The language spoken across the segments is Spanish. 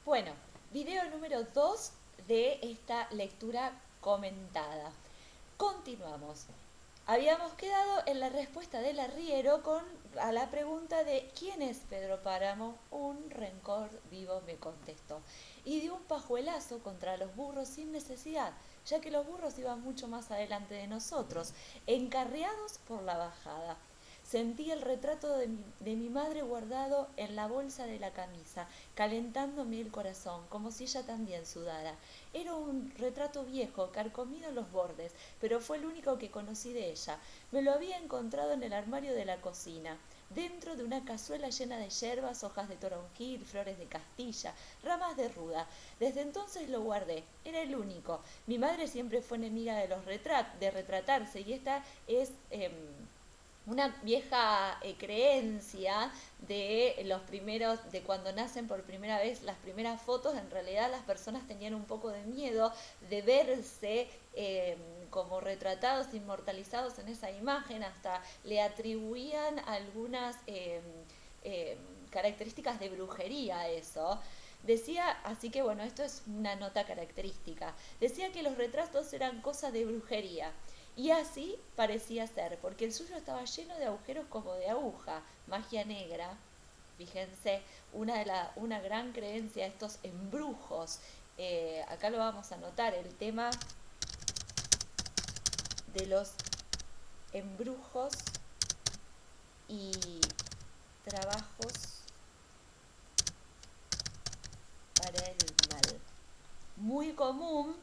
Bueno, video número 2 de esta lectura comentada. Continuamos. Habíamos quedado en la respuesta del arriero a la pregunta de ¿quién es Pedro Páramo? Un rencor vivo, me contestó. Y dio un pajuelazo contra los burros sin necesidad, ya que los burros iban mucho más adelante de nosotros, encarreados por la bajada. Sentí el retrato de mi madre guardado en la bolsa de la camisa, calentándome el corazón, como si ella también sudara. Era un retrato viejo, carcomido en los bordes, pero fue el único que conocí de ella. Me lo había encontrado en el armario de la cocina, dentro de una cazuela llena de yerbas, hojas de toronjil, flores de castilla, ramas de ruda. Desde entonces lo guardé, era el único. Mi madre siempre fue enemiga de de retratarse, y esta es una vieja creencia de los primeros, de cuando nacen por primera vez las primeras fotos. En realidad las personas tenían un poco de miedo de verse como retratados, inmortalizados en esa imagen, hasta le atribuían algunas características de brujería a eso. Decía, así que bueno, esto es una nota característica, decía que los retratos eran cosa de brujería. Y así parecía ser, porque el suyo estaba lleno de agujeros como de aguja, magia negra. Fíjense, una gran creencia, estos embrujos. Acá lo vamos a notar, el tema de los embrujos y trabajos para el mal. Muy común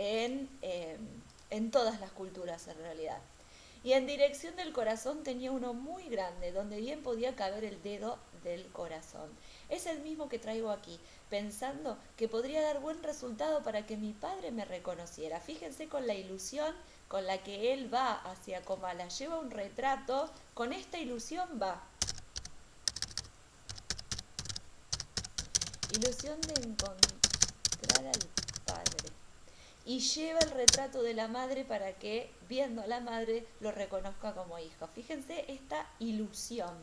en todas las culturas en realidad. Y en dirección del corazón tenía uno muy grande, donde bien podía caber el dedo del corazón. Es el mismo que traigo aquí, pensando que podría dar buen resultado para que mi padre me reconociera. Fíjense con la ilusión con la que él va hacia Comala. Lleva un retrato, con esta ilusión va. Ilusión de encontrar al padre. Y lleva el retrato de la madre para que, viendo a la madre, lo reconozca como hijo. Fíjense esta ilusión.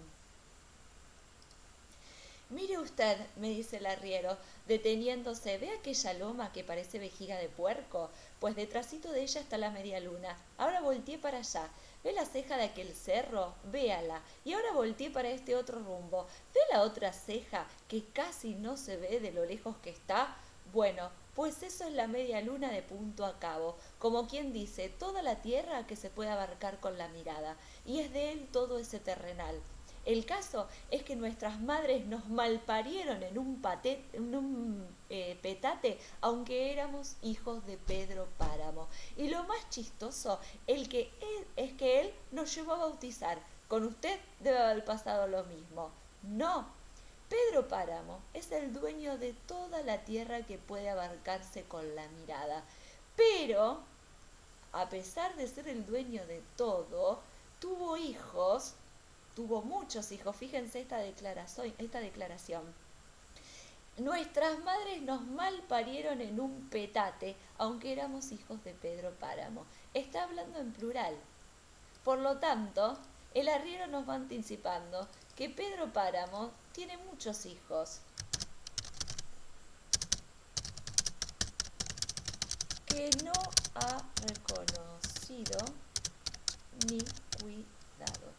Mire usted, me dice el arriero, deteniéndose, ¿ve aquella loma que parece vejiga de puerco? Pues detrásito de ella está la media luna. Ahora volteé para allá. ¿Ve la ceja de aquel cerro? Véala. Y ahora volteé para este otro rumbo. ¿Ve la otra ceja que casi no se ve de lo lejos que está? Bueno, pues eso es la media luna de punto a cabo, como quien dice, toda la tierra que se puede abarcar con la mirada, y es de él todo ese terrenal. El caso es que nuestras madres nos malparieron en un petate, aunque éramos hijos de Pedro Páramo. Y lo más chistoso es que él nos llevó a bautizar. Con usted debe haber pasado lo mismo. No, Pedro Páramo es el dueño de toda la tierra que puede abarcarse con la mirada. Pero, a pesar de ser el dueño de todo, tuvo hijos, tuvo muchos hijos. Fíjense esta declaración. Nuestras madres nos malparieron en un petate, aunque éramos hijos de Pedro Páramo. Está hablando en plural. Por lo tanto, el arriero nos va anticipando que Pedro Páramo tiene muchos hijos que no ha reconocido ni cuidado.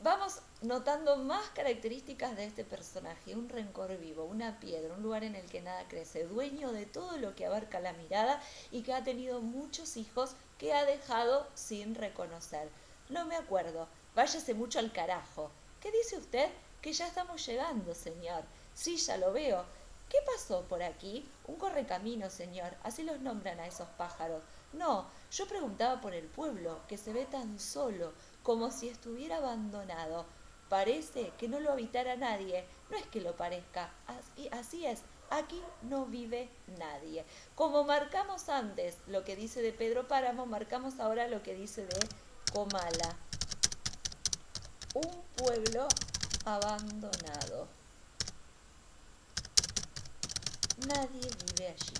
Vamos notando más características de este personaje: un rencor vivo, una piedra, un lugar en el que nada crece, dueño de todo lo que abarca la mirada y que ha tenido muchos hijos que ha dejado sin reconocer. No me acuerdo, váyase mucho al carajo. ¿Qué dice usted? Que ya estamos llegando, señor. Sí, ya lo veo. ¿Qué pasó por aquí? Un correcamino, señor, así los nombran a esos pájaros. No, yo preguntaba por el pueblo, que se ve tan solo, como si estuviera abandonado. Parece que no lo habitara nadie. No es que lo parezca, así es. Aquí no vive nadie. Como marcamos antes lo que dice de Pedro Páramo, marcamos ahora lo que dice de Comala. Un pueblo abandonado. Nadie vive allí.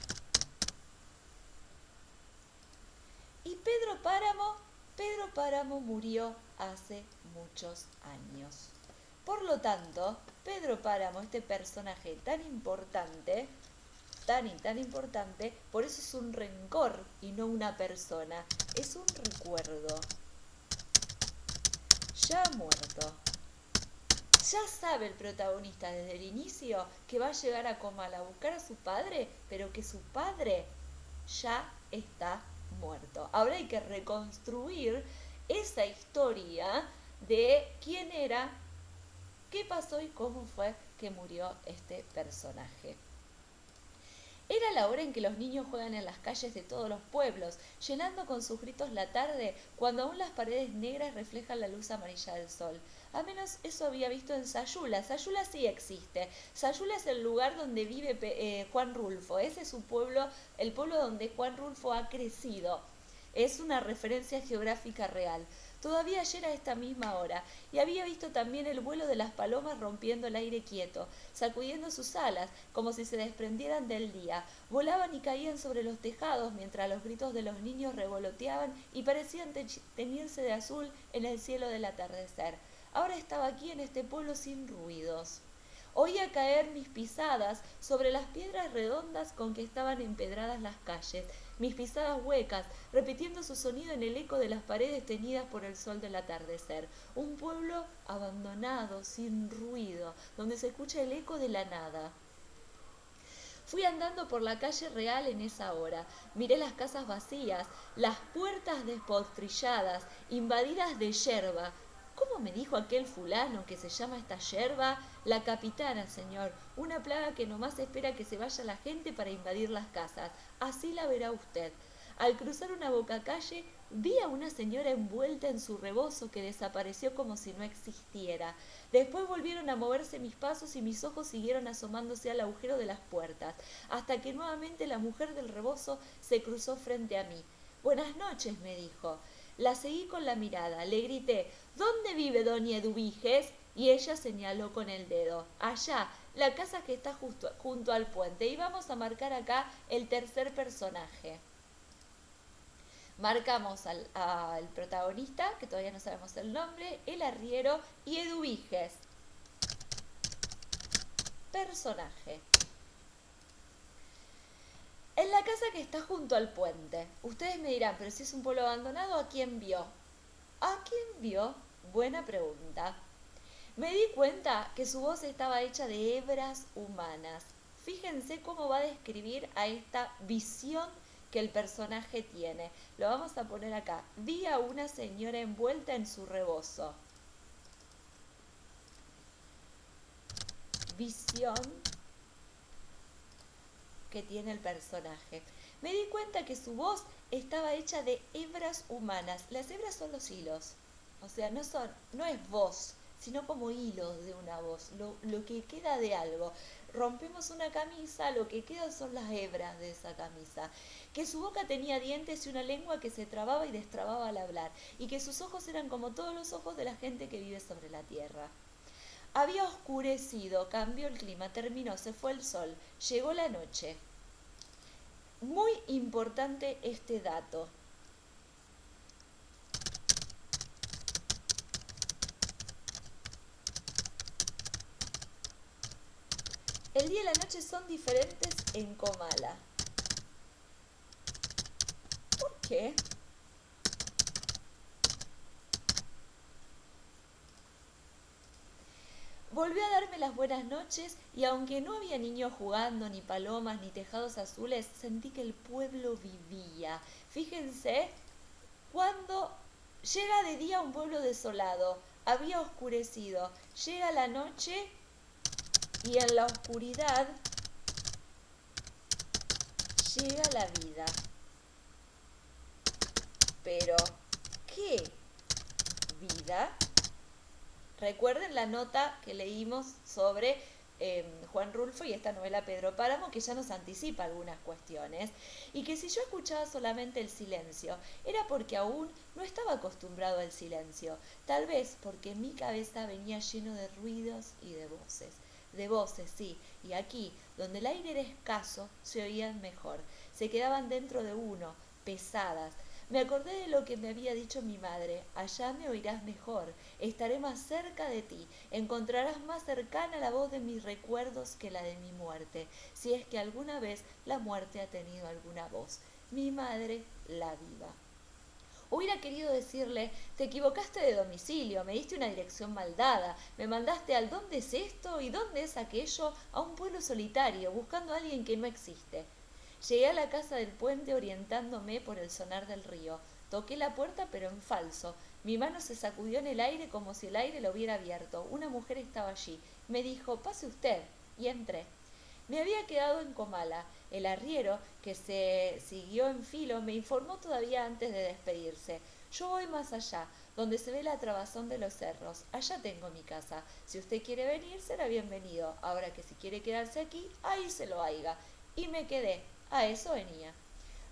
Y Pedro Páramo Pedro Páramo murió hace muchos años. Por lo tanto, Pedro Páramo, este personaje tan importante, tan y tan importante, por eso es un rencor y no una persona, es un recuerdo. Ya muerto. Ya sabe el protagonista desde el inicio que va a llegar a Comal a buscar a su padre, pero que su padre ya está muerto. Ahora hay que reconstruir esa historia de quién era, qué pasó y cómo fue que murió este personaje. Era la hora en que los niños juegan en las calles de todos los pueblos, llenando con sus gritos la tarde, cuando aún las paredes negras reflejan la luz amarilla del sol. Al menos eso había visto en Sayula. Sayula sí existe. Sayula es el lugar donde vive Juan Rulfo. Ese es su pueblo, el pueblo donde Juan Rulfo ha crecido. Es una referencia geográfica real. Todavía ayer a esta misma hora, y había visto también el vuelo de las palomas rompiendo el aire quieto, sacudiendo sus alas como si se desprendieran del día. Volaban y caían sobre los tejados mientras los gritos de los niños revoloteaban y parecían teñirse de azul en el cielo del atardecer. Ahora estaba aquí en este pueblo sin ruidos. Oía caer mis pisadas sobre las piedras redondas con que estaban empedradas las calles, mis pisadas huecas, repitiendo su sonido en el eco de las paredes teñidas por el sol del atardecer. Un pueblo abandonado, sin ruido, donde se escucha el eco de la nada. Fui andando por la calle real en esa hora. Miré las casas vacías, las puertas despotrilladas, invadidas de yerba. ¿Cómo me dijo aquel fulano que se llama esta yerba? La capitana, señor, una plaga que nomás espera que se vaya la gente para invadir las casas. Así la verá usted. Al cruzar una bocacalle, vi a una señora envuelta en su rebozo que desapareció como si no existiera. Después volvieron a moverse mis pasos y mis ojos siguieron asomándose al agujero de las puertas, hasta que nuevamente la mujer del rebozo se cruzó frente a mí. Buenas noches, me dijo. La seguí con la mirada, le grité, ¿dónde vive doña Eduviges? Y ella señaló con el dedo, allá, la casa que está junto al puente, y vamos a marcar acá el tercer personaje. Marcamos al protagonista, que todavía no sabemos el nombre, el arriero y Eduviges. Personaje. En la casa que está junto al puente. Ustedes me dirán, pero si es un pueblo abandonado, ¿a quién vio? ¿A quién vio? Buena pregunta. Me di cuenta que su voz estaba hecha de hebras humanas. Fíjense cómo va a describir a esta visión que el personaje tiene. Lo vamos a poner acá. Vi a una señora envuelta en su rebozo. Visión que tiene el personaje. Me di cuenta que su voz estaba hecha de hebras humanas. Las hebras son los hilos. O sea, no es voz, sino como hilos de una voz, lo que queda de algo. Rompemos una camisa, lo que queda son las hebras de esa camisa. Que su boca tenía dientes y una lengua que se trababa y destrababa al hablar, y que sus ojos eran como todos los ojos de la gente que vive sobre la tierra. Había oscurecido, cambió el clima, terminó, se fue el sol, llegó la noche. Muy importante este dato. El día y la noche son diferentes en Comala. ¿Por qué? Volvió a darme las buenas noches y aunque no había niños jugando, ni palomas, ni tejados azules, sentí que el pueblo vivía. Fíjense, cuando llega de día un pueblo desolado, había oscurecido, llega la noche y en la oscuridad llega la vida. Pero, ¿qué vida? Recuerden la nota que leímos sobre Juan Rulfo y esta novela Pedro Páramo, que ya nos anticipa algunas cuestiones, y que si yo escuchaba solamente el silencio, era porque aún no estaba acostumbrado al silencio, tal vez porque mi cabeza venía lleno de ruidos y de voces, sí, y aquí, donde el aire era escaso, se oían mejor, se quedaban dentro de uno, pesadas, Me acordé de lo que me había dicho mi madre. Allá me oirás mejor, estaré más cerca de ti, encontrarás más cercana la voz de mis recuerdos que la de mi muerte, si es que alguna vez la muerte ha tenido alguna voz. Mi madre, la viva. Hubiera querido decirle, te equivocaste de domicilio, me diste una dirección mal dada, me mandaste al dónde es esto y dónde es aquello, a un pueblo solitario, buscando a alguien que no existe. Llegué a la casa del puente orientándome por el sonar del río. Toqué la puerta pero en falso. Mi mano se sacudió en el aire como si el aire lo hubiera abierto. Una mujer estaba allí. Me dijo, pase usted. Y entré. Me había quedado en Comala. El arriero, que se siguió en filo, me informó todavía antes de despedirse. Yo voy más allá, donde se ve la trabazón de los cerros. Allá tengo mi casa. Si usted quiere venir, será bienvenido. Ahora que si quiere quedarse aquí, ahí se lo haiga. Y me quedé. A eso venía.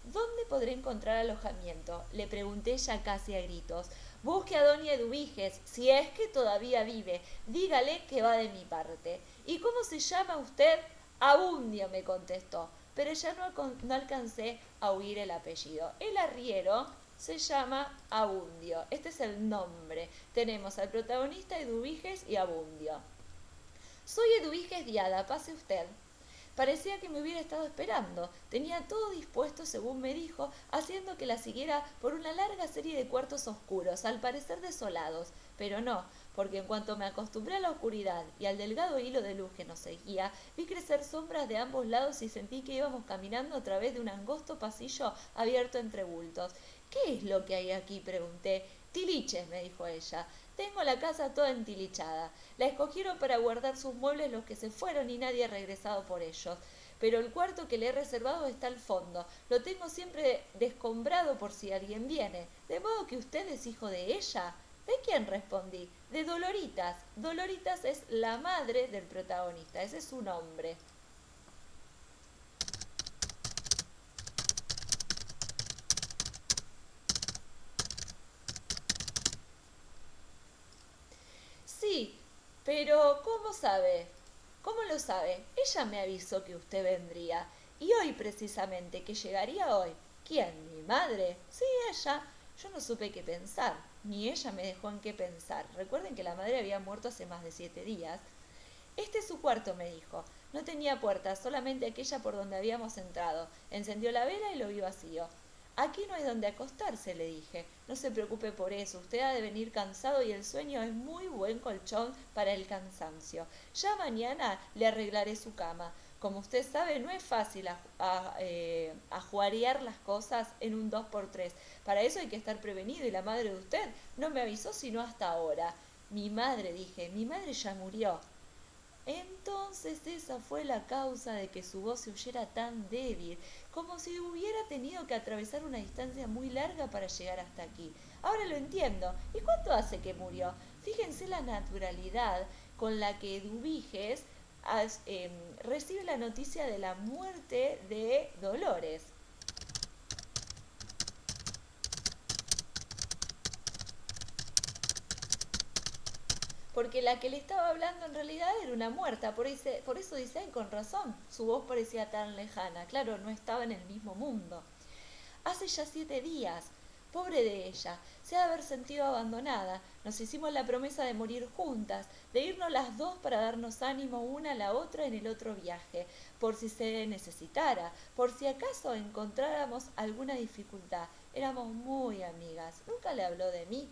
¿Dónde podré encontrar alojamiento? Le pregunté ya casi a gritos. Busque a doña Eduviges, si es que todavía vive. Dígale que va de mi parte. ¿Y cómo se llama usted? Abundio, me contestó. Pero ya no alcancé a oír el apellido. El arriero se llama Abundio. Este es el nombre. Tenemos al protagonista Eduviges y Abundio. Soy Eduviges Diada, pase usted. Parecía que me hubiera estado esperando. Tenía todo dispuesto, según me dijo, haciendo que la siguiera por una larga serie de cuartos oscuros, al parecer desolados. Pero no, porque en cuanto me acostumbré a la oscuridad y al delgado hilo de luz que nos seguía, vi crecer sombras de ambos lados y sentí que íbamos caminando a través de un angosto pasillo abierto entre bultos. ¿Qué es lo que hay aquí? Pregunté. Tiliches, me dijo ella. Tengo la casa toda entilichada. La escogieron para guardar sus muebles los que se fueron y nadie ha regresado por ellos. Pero el cuarto que le he reservado está al fondo. Lo tengo siempre descombrado por si alguien viene. ¿De modo que usted es hijo de ella? ¿De quién? Respondí. De Doloritas. Doloritas es la madre del protagonista. Ese es su nombre. Sí, pero ¿cómo sabe? ¿Cómo lo sabe? Ella me avisó que usted vendría. Y hoy precisamente, que llegaría hoy. ¿Quién? ¿Mi madre? Sí, ella. Yo no supe qué pensar, ni ella me dejó en qué pensar. Recuerden que la madre había muerto hace más de 7 días. Este es su cuarto, me dijo. No tenía puerta, solamente aquella por donde habíamos entrado. Encendió la vela y lo vi vacío. Aquí no hay donde acostarse, le dije. No se preocupe por eso. Usted ha de venir cansado y el sueño es muy buen colchón para el cansancio. Ya mañana le arreglaré su cama. Como usted sabe, no es fácil ajuarear las cosas en un 2x3. Para eso hay que estar prevenido y la madre de usted no me avisó sino hasta ahora. Mi madre, dije, mi madre ya murió. Entonces esa fue la causa de que su voz se oyera tan débil, como si hubiera tenido que atravesar una distancia muy larga para llegar hasta aquí. Ahora lo entiendo. ¿Y cuánto hace que murió? Fíjense la naturalidad con la que Eduviges recibe la noticia de la muerte de Dolores. Porque la que le estaba hablando en realidad era una muerta, por eso dice, ay, con razón, su voz parecía tan lejana, claro, no estaba en el mismo mundo. Hace ya 7 días, pobre de ella, se ha de haber sentido abandonada, nos hicimos la promesa de morir juntas, de irnos las dos para darnos ánimo una a la otra en el otro viaje, por si se necesitara, por si acaso encontráramos alguna dificultad. Éramos muy amigas. ¿Nunca le habló de mí?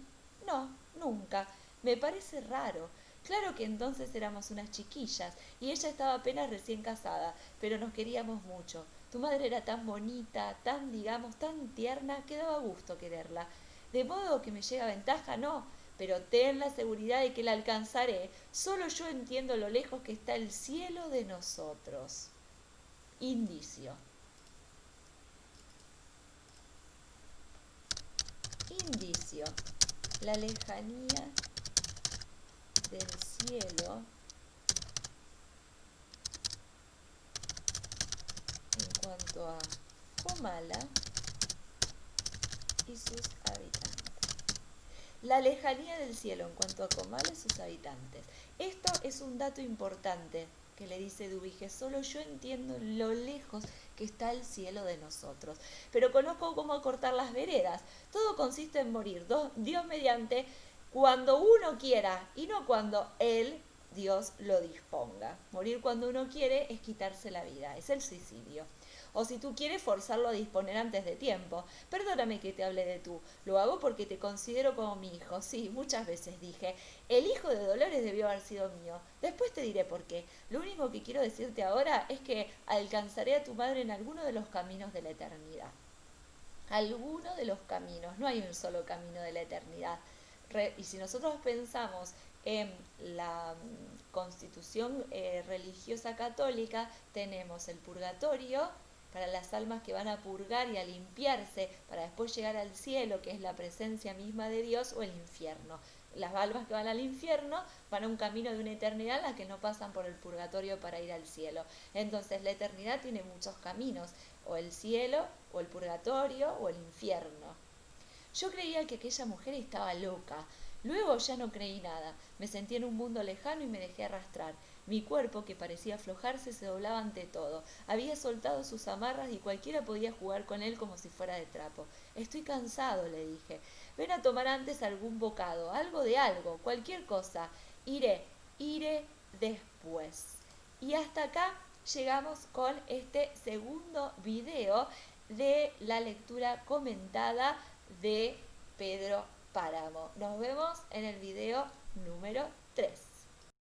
No, nunca. Me parece raro. Claro que entonces éramos unas chiquillas y ella estaba apenas recién casada, pero nos queríamos mucho. Tu madre era tan bonita, tan, digamos, tan tierna, que daba gusto quererla. De modo que me llega ventaja, no, pero ten la seguridad de que la alcanzaré. Solo yo entiendo lo lejos que está el cielo de nosotros. Indicio. Indicio. La lejanía del cielo en cuanto a Comala y sus habitantes. La lejanía del cielo en cuanto a Comala y sus habitantes. Esto es un dato importante que le dice Eduviges. Solo yo entiendo lo lejos que está el cielo de nosotros. Pero conozco cómo cortar las veredas. Todo consiste en morir, Dios mediante, cuando uno quiera y no cuando Él, Dios, lo disponga. Morir cuando uno quiere es quitarse la vida, es el suicidio. O si tú quieres forzarlo a disponer antes de tiempo. Perdóname que te hable de tú, lo hago porque te considero como mi hijo. Sí, muchas veces dije, el hijo de Dolores debió haber sido mío. Después te diré por qué. Lo único que quiero decirte ahora es que alcanzaré a tu madre en alguno de los caminos de la eternidad. Alguno de los caminos, no hay un solo camino de la eternidad. Y si nosotros pensamos en la constitución religiosa católica, tenemos el purgatorio para las almas que van a purgar y a limpiarse para después llegar al cielo, que es la presencia misma de Dios, o el infierno. Las almas que van al infierno van a un camino de una eternidad en la que no pasan por el purgatorio para ir al cielo. Entonces la eternidad tiene muchos caminos, o el cielo, o el purgatorio, o el infierno. Yo creía que aquella mujer estaba loca. Luego ya no creí nada. Me sentí en un mundo lejano y me dejé arrastrar. Mi cuerpo, que parecía aflojarse, se doblaba ante todo. Había soltado sus amarras y cualquiera podía jugar con él como si fuera de trapo. Estoy cansado, le dije. Ven a tomar antes algún bocado, algo de algo, cualquier cosa. Iré después. Y hasta acá llegamos con este segundo video de la lectura comentada de Pedro Páramo. Nos vemos en el video número 3.